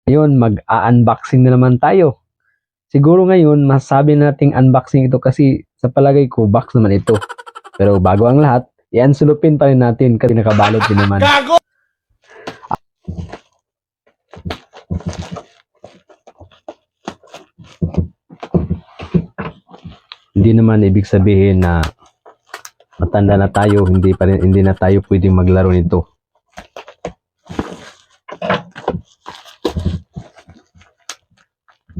Ngayon, mag-unboxing na naman tayo. Siguro ngayon, masasabi nating unboxing ito kasi sa palagay ko, box naman ito. Pero bago ang lahat, i-unsulupin pa rin natin kasi nakabalot din naman. Hindi naman ibig sabihin na matanda na tayo, hindi na tayo pwedeng maglaro nito.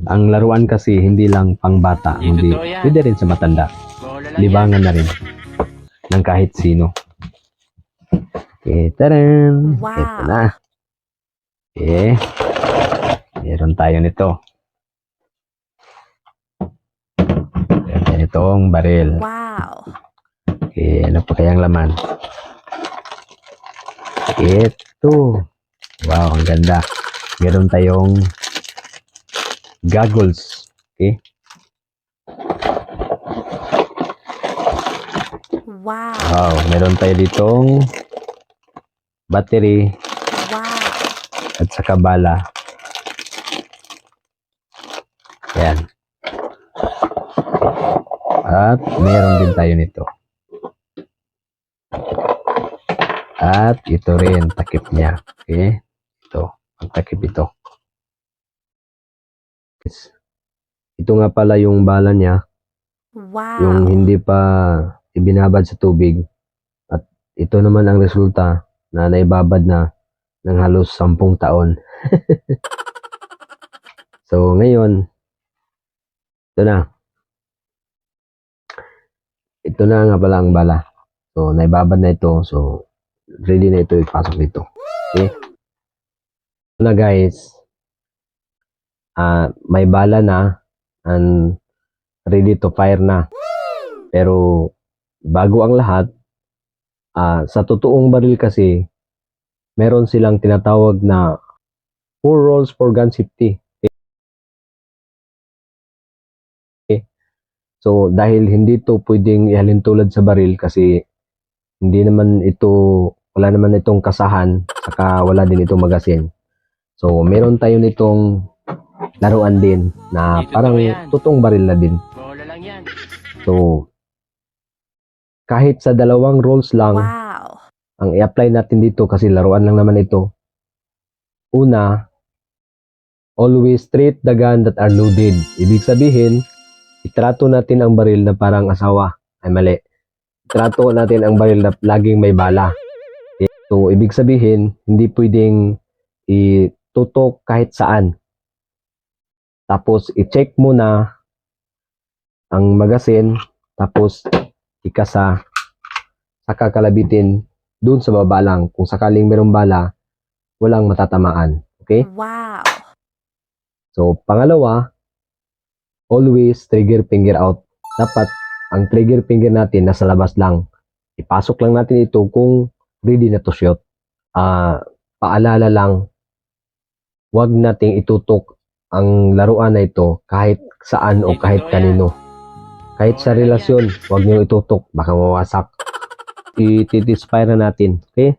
Ang laruan kasi hindi lang pang bata, hindi pwede rin sa matanda. Libangan na rin ng kahit sino. Okay, taran! Wow. Ito na. Okay. Meron tayo nito. Itong baril. Wow. Okay, ano pa kayang laman? Ito. Wow, ang ganda. Meron tayong goggles. Okay. Wow. Wow, meron tayo ditong battery Wow. at saka bala. Yan. At meron din tayo nito. At ito rin, takip niya. Okay. Ito, ang takip ito. Ito nga pala yung bala niya, Wow. yung hindi pa ibinabad sa tubig. At ito naman ang resulta na naibabad na ng halos 10 taon. So ngayon, ito na. Ito na nga pala ang bala. So naibabad na ito. So ready na ito ipasok dito. Okay? Ito na guys. May bala na and ready to fire na. Pero bago ang lahat, sa totoong baril kasi, meron silang tinatawag na 4 rolls for gun safety. Okay? So dahil hindi to pwedeng ihalin tulad sa baril kasi wala naman itong kasahan, saka wala din itong magasin. So meron tayo nitong laruan din na parang totoong baril na din. So kahit sa 2 rolls lang Wow. ang i-apply natin dito kasi laruan lang naman ito. Una, always treat the gun that are loaded. Ibig sabihin, itrato natin ang baril na parang asawa. Ay mali. Itrato natin ang baril na laging may bala. Okay? So ibig sabihin, hindi pwedeng itutok kahit saan. Tapos i-check muna ang magasin, tapos ikasa, saka kalabitin dun sa baba lang. Kung sakaling merong bala, walang matatamaan. Okay? Wow. So, pangalawa, always trigger finger out. Dapat ang trigger finger natin nasa labas lang. Ipasok lang natin ito kung ready na to shoot. Paalala lang, huwag nating itutok ang laruan na ito kahit saan o kahit kanino. Kahit sa relasyon, huwag niyo itutok, baka mawasak. I-tispire na natin. Okay?